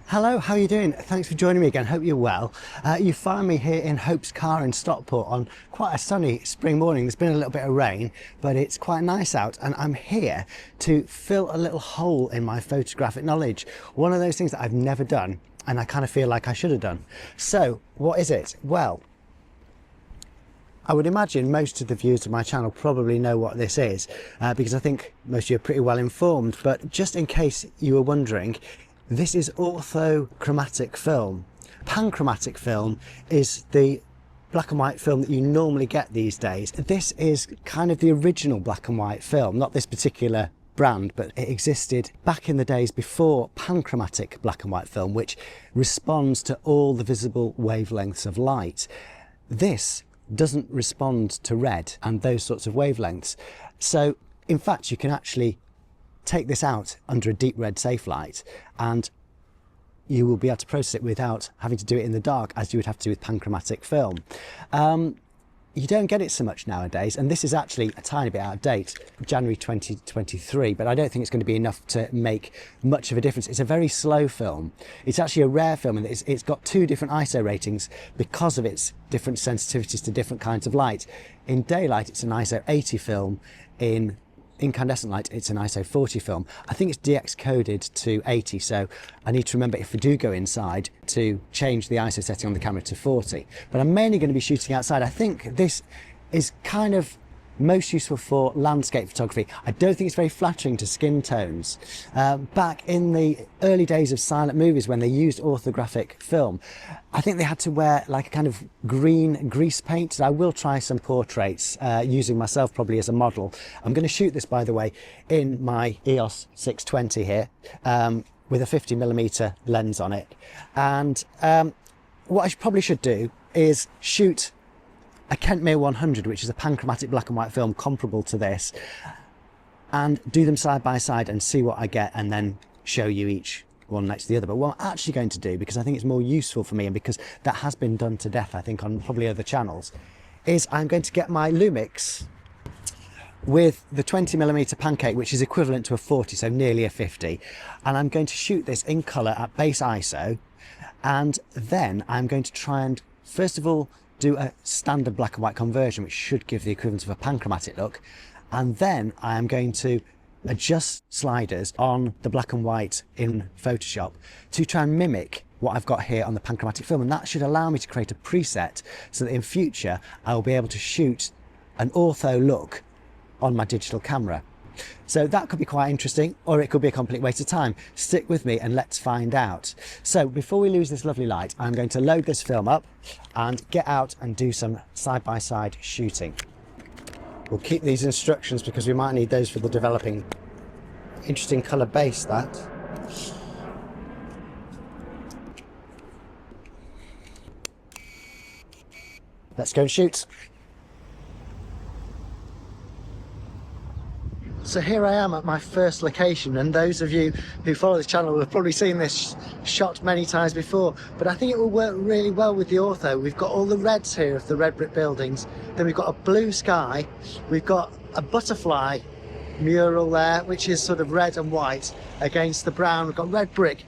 Hello, how are you doing? Thanks for joining me again. Hope you're well. You find me here in Hope's car in Stockport on quite a sunny spring morning. There's been a little bit of rain, but it's quite nice out, and I'm here to fill a little hole in my photographic knowledge. One of those things that I've never done, and I kind of feel like I should have done. So what is it? Well, I would imagine most of the viewers of my channel probably know what this is, because I think most of you are pretty well informed, but just in case you were wondering, this is orthochromatic film. Panchromatic film is the black and white film that you normally get these days. This is kind of the original black and white film, not this particular brand, but it existed back in the days before panchromatic black and white film, which responds to all the visible wavelengths of light. This doesn't respond to red and those sorts of wavelengths. So in fact, you can actually take this out under a deep red safe light and you will be able to process it without having to do it in the dark as you would have to with panchromatic film. You don't get it so much nowadays, and this is actually a tiny bit out of date, January 2023, but I don't think it's going to be enough to make much of a difference. It's a very slow film. It's actually a rare film, and it's got two different ISO ratings because of its different sensitivities to different kinds of light. In daylight, it's an ISO 80 film. In incandescent light, it's an ISO 40 film. I think it's DX coded to 80, so I need to remember if we do go inside to change the ISO setting on the camera to 40. But I'm mainly going to be shooting outside. I think this is kind of most useful for landscape photography. I don't think it's very flattering to skin tones. Back in the early days of silent movies when they used orthographic film, I think they had to wear like a kind of green grease paint. I will try some portraits using myself probably as a model. I'm going to shoot this, by the way, in my EOS 620 here with a 50mm lens on it. And what I probably should do is shoot a Canon EOS620, which is a panchromatic black and white film comparable to this, and do them side by side and see what I get, and then show you each one next to the other. But what I'm actually going to do, because I think it's more useful for me and because that has been done to death I think on probably other channels, is I'm going to get my Lumix with the 20mm pancake, which is equivalent to a 40, so nearly a 50, and I'm going to shoot this in colour at base ISO, and then I'm going to try and first of all do a standard black and white conversion, which should give the equivalent of a panchromatic look, and then I am going to adjust sliders on the black and white in Photoshop to try and mimic what I've got here on the panchromatic film, and that should allow me to create a preset so that in future I will be able to shoot an ortho look on my digital camera. So that could be quite interesting, or it could be a complete waste of time. Stick with me and let's find out. So before we lose this lovely light, I'm going to load this film up and get out and do some side-by-side shooting. We'll keep these instructions because we might need those for the developing. Interesting colour base, that. Let's go and shoot. So here I am at my first location, and those of you who follow this channel will have probably seen this shot many times before, but I think it will work really well with the ortho. We've got all the reds here of the red brick buildings, then we've got a blue sky, we've got a butterfly mural there which is sort of red and white against the brown. We've got red brick.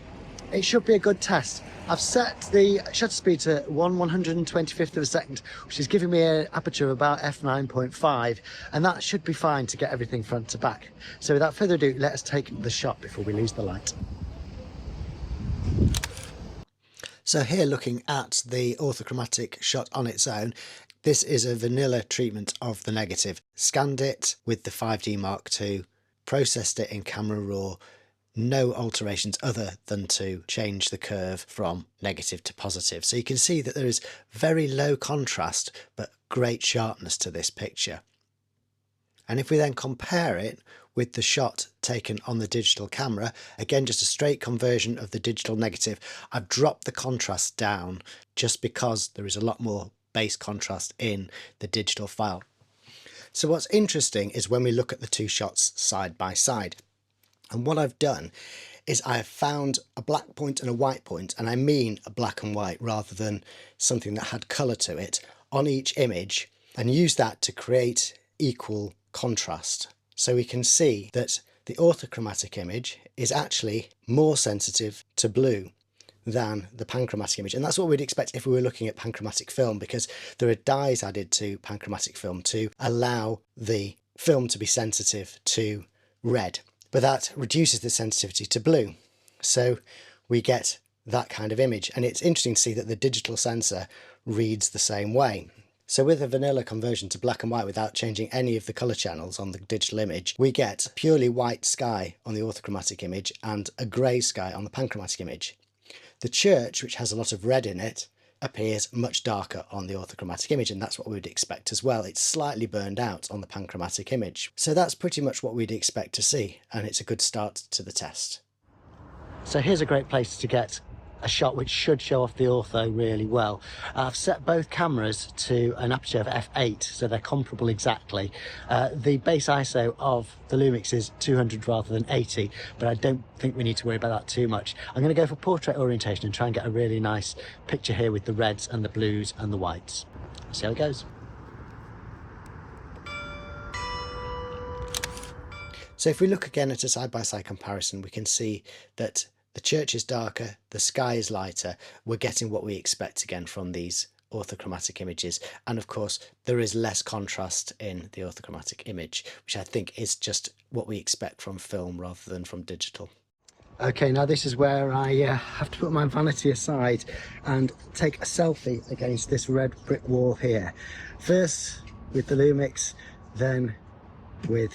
It should be a good test. I've set the shutter speed to 1/125th of a second, which is giving me an aperture of about f9.5, and that should be fine to get everything front to back. So without further ado, let us take the shot before we lose the light. So here, looking at the orthochromatic shot on its own, this is a vanilla treatment of the negative. Scanned it with the 5D Mark II, processed it in Camera Raw, no alterations other than to change the curve from negative to positive. So you can see that there is very low contrast but great sharpness to this picture. And if we then compare it with the shot taken on the digital camera, again just a straight conversion of the digital negative, I've dropped the contrast down just because there is a lot more base contrast in the digital file. So what's interesting is when we look at the two shots side by side. And what I've done is I've found a black point and a white point, and I mean a black and white rather than something that had colour to it, on each image, and used that to create equal contrast. So we can see that the orthochromatic image is actually more sensitive to blue than the panchromatic image, and that's what we'd expect if we were looking at panchromatic film, because there are dyes added to panchromatic film to allow the film to be sensitive to red, but that reduces the sensitivity to blue, so we get that kind of image. And it's interesting to see that the digital sensor reads the same way. So with a vanilla conversion to black and white without changing any of the colour channels on the digital image, we get a purely white sky on the orthochromatic image and a grey sky on the panchromatic image. The church, which has a lot of red in it, appears much darker on the orthochromatic image, and that's what we'd expect as well. It's slightly burned out on the panchromatic image. So that's pretty much what we'd expect to see, and it's a good start to the test. So here's a great place to get a shot which should show off the ortho really well. I've set both cameras to an aperture of f8, so they're comparable exactly. The base ISO of the Lumix is 200 rather than 80, but I don't think we need to worry about that too much. I'm going to go for portrait orientation and try and get a really nice picture here with the reds and the blues and the whites. See how it goes. So if we look again at a side-by-side comparison, we can see that the church is darker, the sky is lighter. We're getting what we expect again from these orthochromatic images. And of course, there is less contrast in the orthochromatic image, which I think is just what we expect from film rather than from digital. Okay, now this is where I have to put my vanity aside and take a selfie against this red brick wall here. First with the Lumix, then with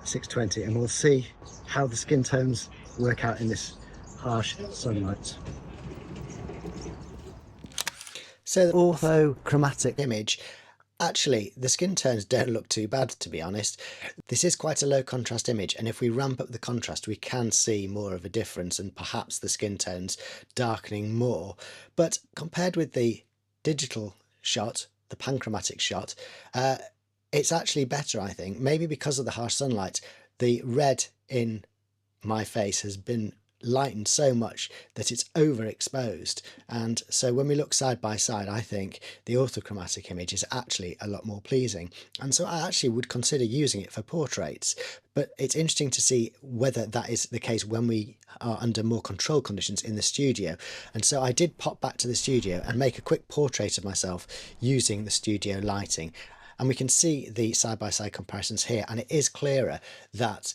620, and we'll see how the skin tones work out in this harsh sunlight. So the orthochromatic image, actually the skin tones don't look too bad, to be honest. This is quite a low contrast image, and if we ramp up the contrast we can see more of a difference and perhaps the skin tones darkening more. But compared with the digital shot, the panchromatic shot, it's actually better, I think. Maybe because of the harsh sunlight, the red in my face has been lightened so much that it's overexposed, and so when we look side by side I think the orthochromatic image is actually a lot more pleasing, and so I actually would consider using it for portraits. But it's interesting to see whether that is the case when we are under more controlled conditions in the studio, and so I did pop back to the studio and make a quick portrait of myself using the studio lighting, and we can see the side-by-side comparisons here, and it is clearer that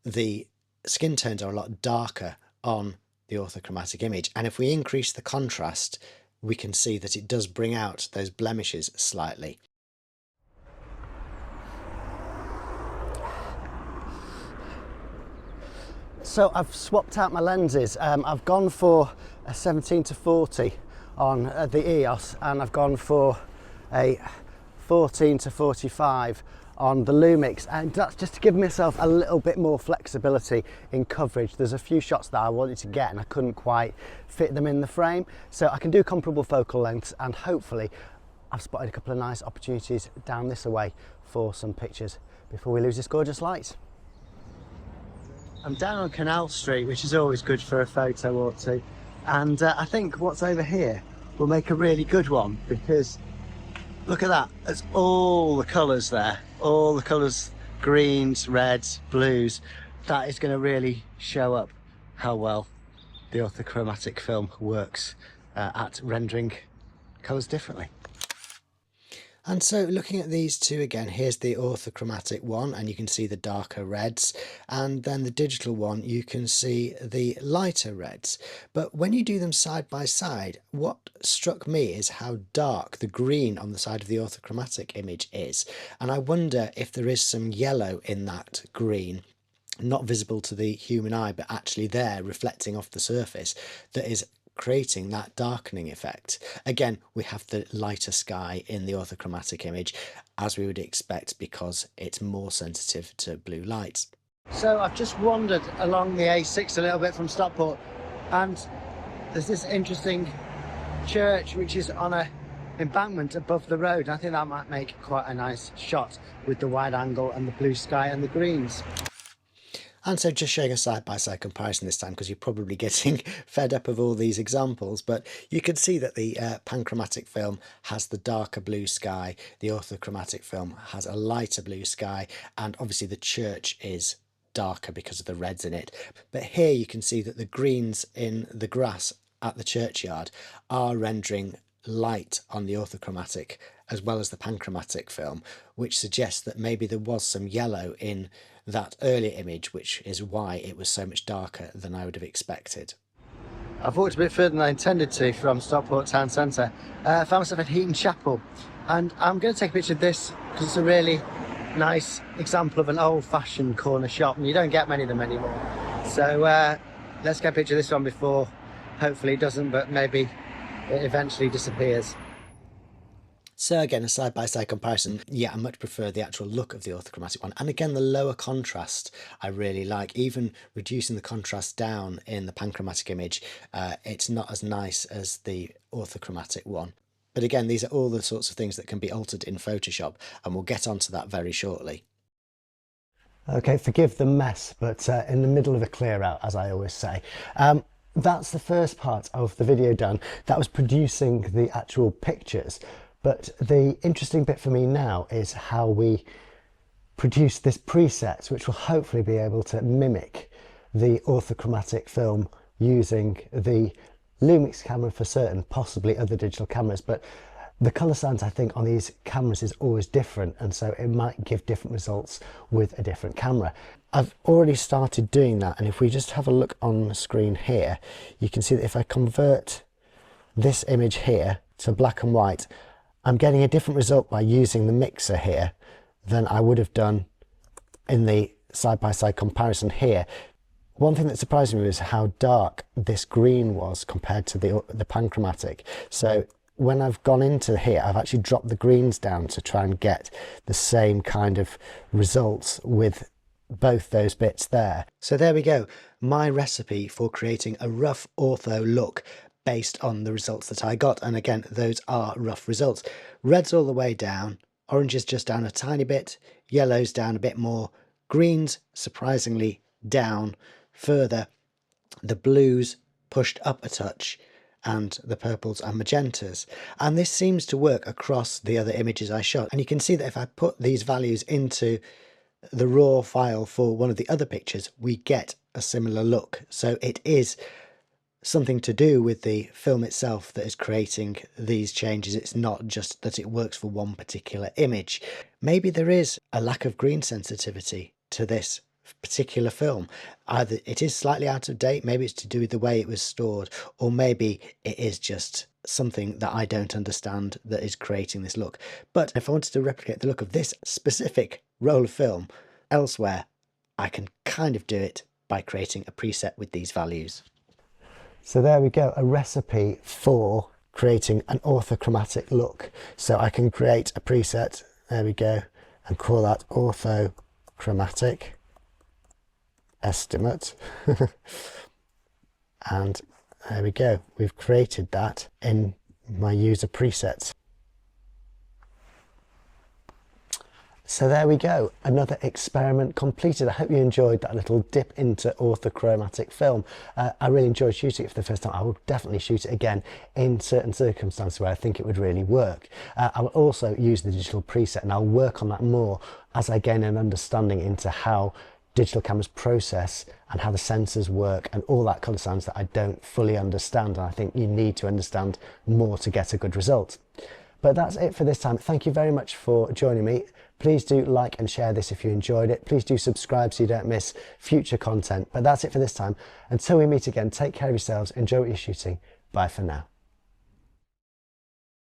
the skin tones are a lot darker on the orthochromatic image, and if we increase the contrast we can see that it does bring out those blemishes slightly. So I've swapped out my lenses. I've gone for a 17-40 on the EOS, and I've gone for a 14-45 on the Lumix, and that's just to give myself a little bit more flexibility in coverage. There's a few shots that I wanted to get and I couldn't quite fit them in the frame, so I can do comparable focal lengths, and hopefully I've spotted a couple of nice opportunities down this away for some pictures before we lose this gorgeous light. I'm down on Canal Street, which is always good for a photo or two, and I think what's over here will make a really good one, because look at that, it's all the colours there, all the colours, greens, reds, blues. That is going to really show up how well the orthochromatic film works at rendering colours differently. And so looking at these two again, here's the orthochromatic one and you can see the darker reds, and then the digital one you can see the lighter reds. But when you do them side by side, what struck me is how dark the green on the side of the orthochromatic image is, and I wonder if there is some yellow in that green, not visible to the human eye but actually there reflecting off the surface, that is creating that darkening effect. Again, we have the lighter sky in the orthochromatic image, as we would expect, because it's more sensitive to blue light. So I've just wandered along the A6 a little bit from Stockport, and there's this interesting church which is on a embankment above the road. I think that might make quite a nice shot with the wide angle and the blue sky and the greens. And so just showing a side-by-side comparison this time, because you're probably getting fed up of all these examples, but you can see that the panchromatic film has the darker blue sky, the orthochromatic film has a lighter blue sky, and obviously the church is darker because of the reds in it. But here you can see that the greens in the grass at the churchyard are rendering light on the orthochromatic as well as the panchromatic film, which suggests that maybe there was some yellow in that earlier image, which is why it was so much darker than I would have expected. I've walked a bit further than I intended to from Stockport Town Centre. I found myself at Heaton Chapel, and I'm going to take a picture of this because it's a really nice example of an old-fashioned corner shop, and you don't get many of them anymore. So let's get a picture of this one before, hopefully it doesn't, but maybe it eventually disappears. So again, a side-by-side comparison, yeah, I much prefer the actual look of the orthochromatic one. And again, the lower contrast I really like. Even reducing the contrast down in the panchromatic image, it's not as nice as the orthochromatic one. But again, these are all the sorts of things that can be altered in Photoshop, and we'll get onto that very shortly. Okay, forgive the mess, but in the middle of a clear out, as I always say. That's the first part of the video done. That was producing the actual pictures. But the interesting bit for me now is how we produce this preset, which will hopefully be able to mimic the orthochromatic film using the Lumix camera for certain, possibly other digital cameras. But the colour science, I think, on these cameras is always different, and so it might give different results with a different camera. I've already started doing that, and if we just have a look on the screen here, you can see that if I convert this image here to black and white, I'm getting a different result by using the mixer here than I would have done in the side-by-side comparison here. One thing that surprised me was how dark this green was compared to the panchromatic. So when I've gone into here, I've actually dropped the greens down to try and get the same kind of results with both those bits there. So there we go, my recipe for creating a rough ortho look based on the results that I got. And again, those are rough results. Red's all the way down, oranges just down a tiny bit, yellows down a bit more, greens surprisingly down further, the blues pushed up a touch, and the purples and magentas. And this seems to work across the other images I shot. And you can see that if I put these values into the raw file for one of the other pictures, we get a similar look. So it is something to do with the film itself that is creating these changes. It's not just that it works for one particular image. Maybe there is a lack of green sensitivity to this particular film. Either it is slightly out of date, maybe it's to do with the way it was stored, or maybe it is just something that I don't understand that is creating this look. But if I wanted to replicate the look of this specific roll of film elsewhere, I can kind of do it by creating a preset with these values. So there we go, a recipe for creating an orthochromatic look. So I can create a preset, there we go, and call that orthochromatic estimate. And there we go, we've created that in my user presets. So there we go, another experiment completed. I hope you enjoyed that little dip into orthochromatic film. I really enjoyed shooting it for the first time. I will definitely shoot it again in certain circumstances where I think it would really work. I will also use the digital preset, and I'll work on that more as I gain an understanding into how digital cameras process and how the sensors work and all that colour science that I don't fully understand, and I think you need to understand more to get a good result. But that's it for this time. Thank you very much for joining me. Please do like and share this if you enjoyed it. Please do subscribe so you don't miss future content. But that's it for this time. Until we meet again, take care of yourselves, enjoy what you're shooting. Bye for now.